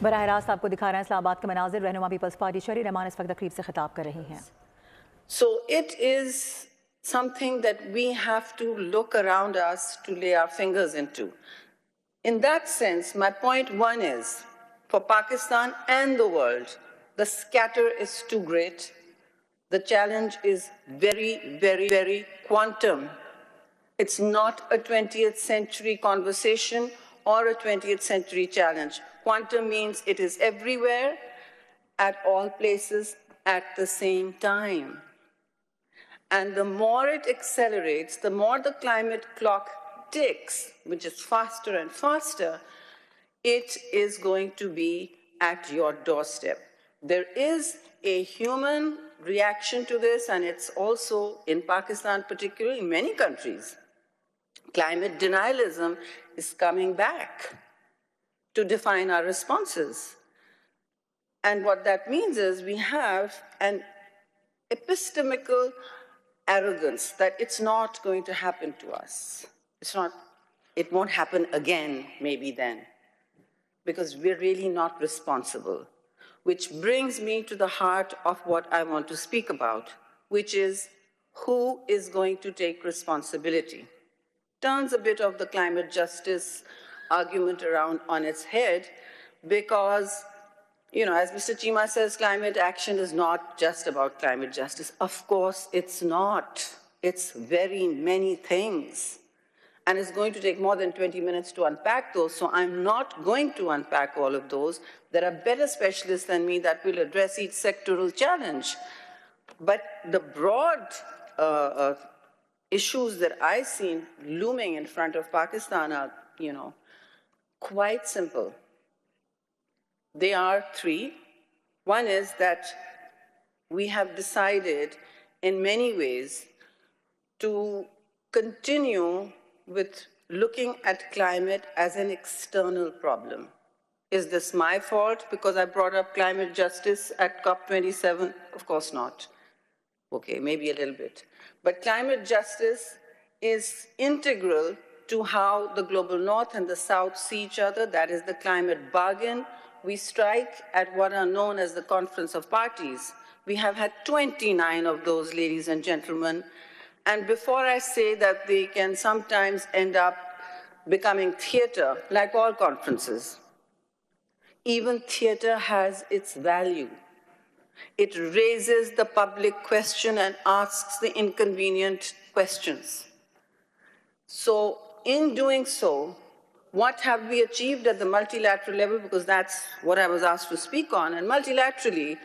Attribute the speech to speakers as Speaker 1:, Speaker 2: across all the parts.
Speaker 1: बराह रास्त आपको दिखा रहे हैं इस्लामाबाद के मनाजिर। रहनुमा पीपल्स पार्टी शरी रहमान इस वक्त तकरीब से खिताब कर रही हैं।
Speaker 2: So it is something that we have to look around us to lay our fingers into. In that sense, my point one is, for Pakistan and the world, the scatter is too great. The challenge is very, very, very quantum. It's not a 20th century conversation or a 20th century challenge. Quantum means it is everywhere, at all places, at the same time. And the more it accelerates, the more the climate clock ticks, which is faster and faster, it is going to be at your doorstep. There is a human reaction to this, and it's also in Pakistan, particularly in many countries. Climate denialism is coming back to define our responses. And what that means is we have an epistemical arrogance that it's not going to happen to us. It won't happen again, maybe then, because we're really not responsible. Which brings me to the heart of what I want to speak about, which is who is going to take responsibility. Turns a bit of the climate justice argument around on its head because, as Mr. Cheema says, climate action is not just about climate justice. Of course, it's not. It's very many things. And it's going to take more than 20 minutes to unpack those, so I'm not going to unpack all of those. There are better specialists than me that will address each sectoral challenge. But the broad issues that I see looming in front of Pakistan are, quite simple. They are three. One is that we have decided in many ways to continue with looking at climate as an external problem. Is this my fault because I brought up climate justice at COP27? Of course not. Okay, maybe a little bit. But climate justice is integral to how the global north and the south see each other. That is the climate bargain we strike at what are known as the Conference of Parties. We have had 29 of those, ladies and gentlemen. And before I say that they can sometimes end up becoming theater, like all conferences, even theater has its value. It raises the public question and asks the inconvenient questions. So in doing so, what have we achieved at the multilateral level? Because that's what I was asked to speak on. And multilaterally,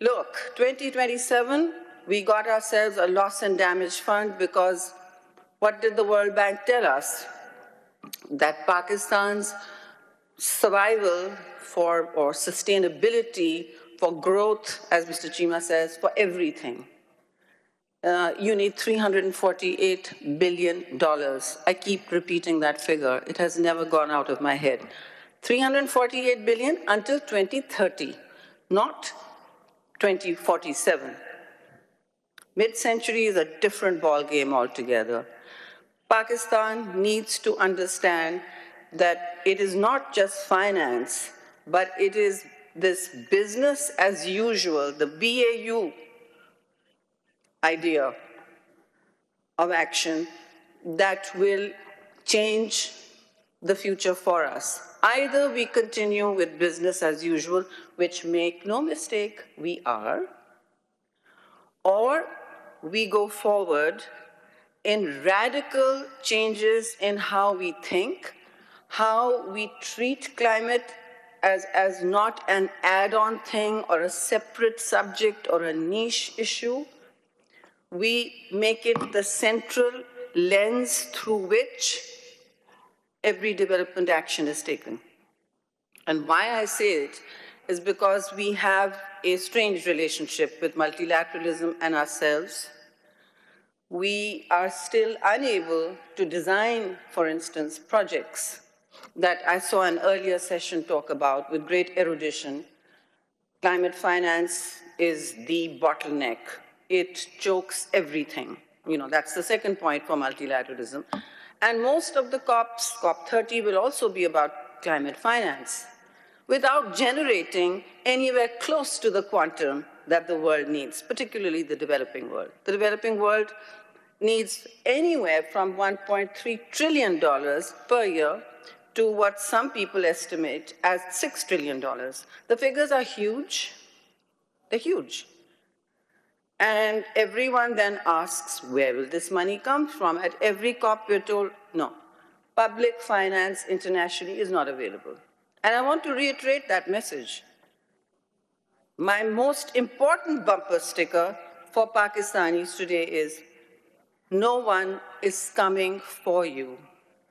Speaker 2: look, 2027, we got ourselves a loss and damage fund because what did the World Bank tell us? That Pakistan's survival or sustainability for growth, as Mr. Cheema says, for everything. You need $348 billion. I keep repeating that figure. It has never gone out of my head. $348 billion until 2030, not 2047. Mid-century is a different ballgame altogether. Pakistan needs to understand that it is not just finance, but it is this business as usual, the BAU idea of action that will change the future for us. Either we continue with business as usual, which, make no mistake, we are, or we go forward in radical changes in how we think, how we treat climate as not an add-on thing or a separate subject or a niche issue. We make it the central lens through which every development action is taken. And why I say it is because we have a strange relationship with multilateralism and ourselves. We are still unable to design, for instance, projects that I saw an earlier session talk about with great erudition. Climate finance is the bottleneck. It chokes everything. That's the second point for multilateralism. And most of the COPs, COP30 will also be about climate finance. without generating anywhere close to the quantum that the world needs, particularly the developing world. The developing world needs anywhere from $1.3 trillion per year to what some people estimate as $6 trillion. The figures are huge. They're huge. And everyone then asks, where will this money come from? At every COP, we're told, no, public finance internationally is not available. And I want to reiterate that message. My most important bumper sticker for Pakistanis today is, no one is coming for you.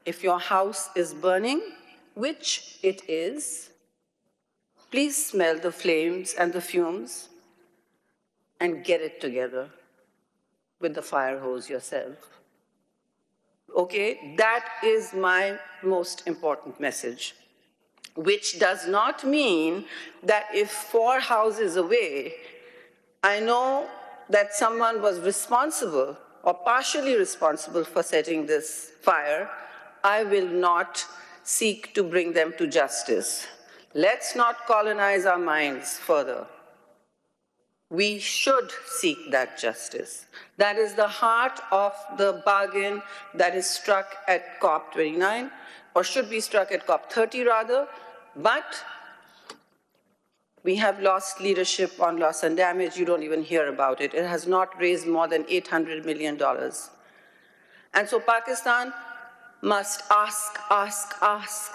Speaker 2: If your house is burning, which it is, please smell the flames and the fumes and get it together with the fire hose yourself. Okay, that is my most important message, which does not mean that if 4 houses away, I know that someone was responsible or partially responsible for setting this fire, I will not seek to bring them to justice. Let's not colonize our minds further. We should seek that justice. That is the heart of the bargain that is struck at COP29, or should be struck at COP30 rather, but we have lost leadership on loss and damage. You don't even hear about it. It has not raised more than $800 million. And so Pakistan must ask.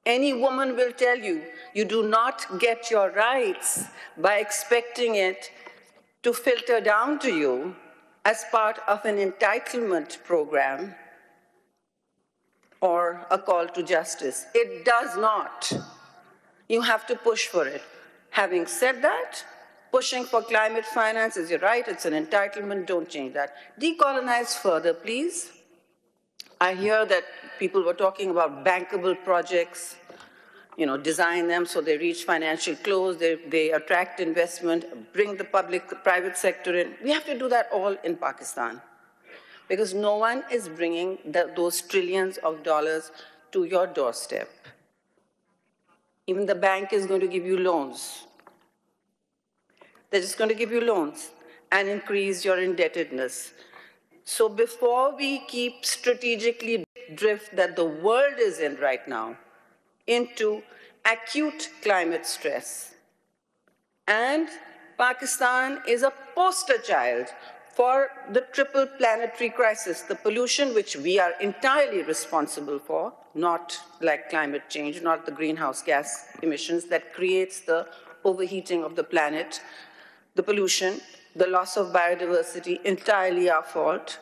Speaker 2: Any woman will tell you, you do not get your rights by expecting it to filter down to you as part of an entitlement program or a call to justice. It does not. You have to push for it. Having said that, pushing for climate finance is your right, it's an entitlement, don't change that. Decolonize further, please. I hear that people were talking about bankable projects, design them so they reach financial close, they attract investment, bring the private sector in. We have to do that all in Pakistan because no one is bringing those trillions of dollars to your doorstep. Even the bank is going to give you loans. They're just going to give you loans and increase your indebtedness. So before we keep strategically drift that the world is in right now into acute climate stress, and Pakistan is a poster child for the triple planetary crisis, the pollution which we are entirely responsible for, not like climate change, not the greenhouse gas emissions that creates the overheating of the planet, the pollution, the loss of biodiversity, entirely our fault,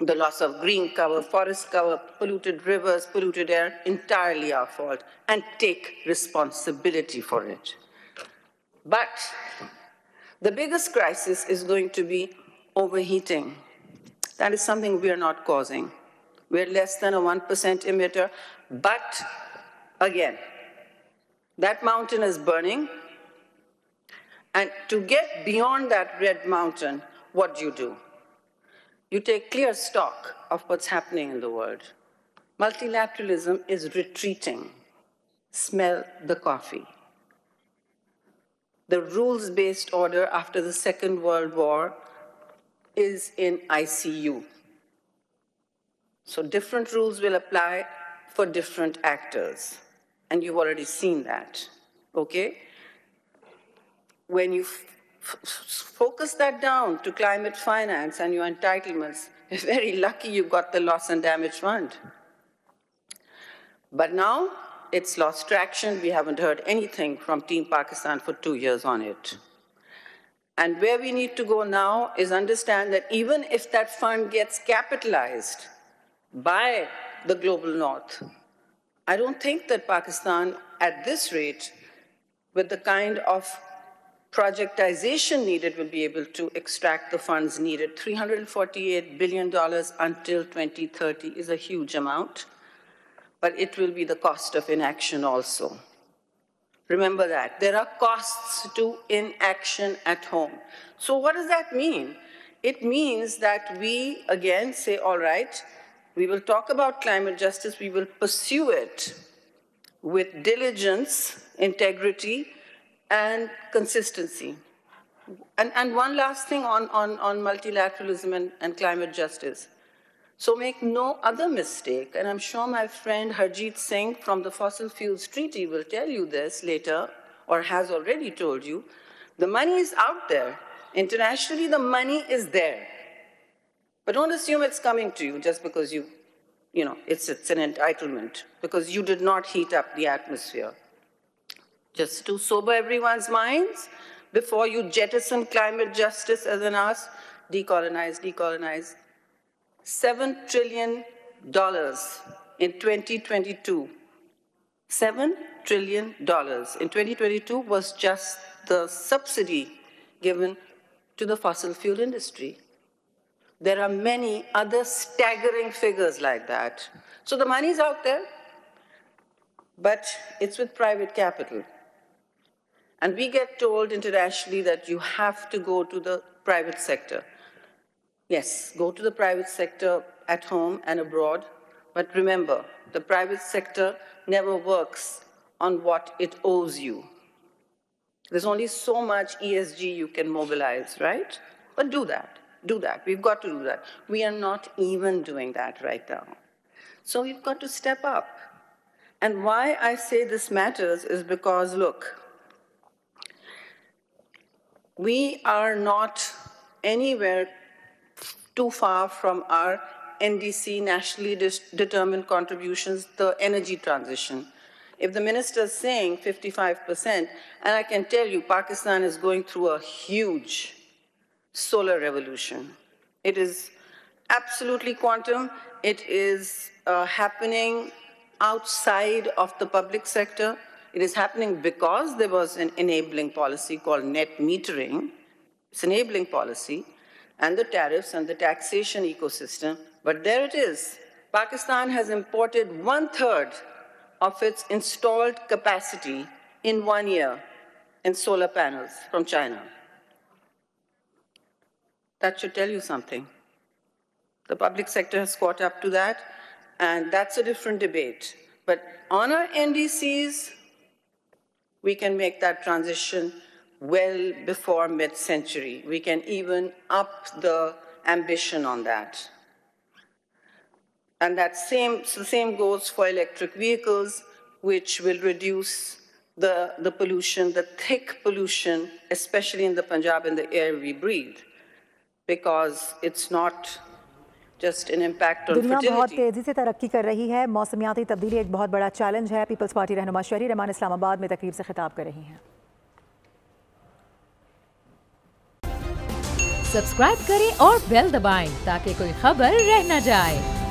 Speaker 2: the loss of green cover, forest cover, polluted rivers, polluted air, entirely our fault, and take responsibility for it. But the biggest crisis is going to be overheating. That is something we are not causing. We're less than a 1% emitter, but again, that mountain is burning, and to get beyond that red mountain, what do? You take clear stock of what's happening in the world. Multilateralism is retreating. Smell the coffee. The rules-based order after the Second World War is in ICU. So different rules will apply for different actors. And you've already seen that, okay? When you focus that down to climate finance and your entitlements, you're very lucky you got the loss and damage fund. But now it's lost traction. We haven't heard anything from Team Pakistan for 2 years on it. And where we need to go now is understand that even if that fund gets capitalized by the global north, I don't think that Pakistan, at this rate, with the kind of projectization needed, will be able to extract the funds needed. $348 billion until 2030 is a huge amount, but it will be the cost of inaction also. Remember that. There are costs to inaction at home. So what does that mean? It means that we, again, say, all right, we will talk about climate justice, we will pursue it with diligence integrity, and consistency. And one last thing on multilateralism and climate justice. So make no other mistake, and I'm sure my friend Harjeet Singh from the Fossil Fuels Treaty will tell you this later, or has already told you, the money is out there. Internationally, the money is there. But don't assume it's coming to you just because it's an entitlement, because you did not heat up the atmosphere. Just to sober everyone's minds, before you jettison climate justice as an ask, decolonize, decolonize. $7 trillion in 2022. $7 trillion in 2022 was just the subsidy given to the fossil fuel industry. There are many other staggering figures like that. So the money's out there, but it's with private capital. And we get told internationally that you have to go to the private sector. Yes, go to the private sector at home and abroad, but remember, the private sector never works on what it owes you. There's only so much ESG you can mobilize, right? But do that. Do that. We've got to do that. We are not even doing that right now. So we've got to step up. And why I say this matters is because, look, we are not anywhere too far from our NDC, nationally determined contributions, the energy transition. If the minister is saying 55%, and I can tell you Pakistan is going through a huge solar revolution. It is absolutely quantum. It is happening outside of the public sector. It is happening because there was an enabling policy called net metering. It's enabling policy, and the tariffs and the taxation ecosystem. But there it is. Pakistan has imported 1/3 of its installed capacity in 1 year in solar panels from China. That should tell you something. The public sector has caught up to that, and that's a different debate. But on our NDCs, we can make that transition well before mid-century. We can even up the ambition on that. And the same goes for electric vehicles, which will reduce the pollution, the thick pollution, especially in the Punjab, in the air we breathe, because it's not just an impact on fertility.
Speaker 1: दुनिया बहुत तेजी से तरक्की कर रही है। मौसमियाती तब्दीली एक बहुत बड़ा चैलेंज है। पीपल्स पार्टी रहनुमा शहरी रहमान इस्लामाबाद में तकरीब से खिताब कर रही हैं।
Speaker 3: सब्सक्राइब करें और बेल दबाएं ताकि कोई खबर रह न जाए।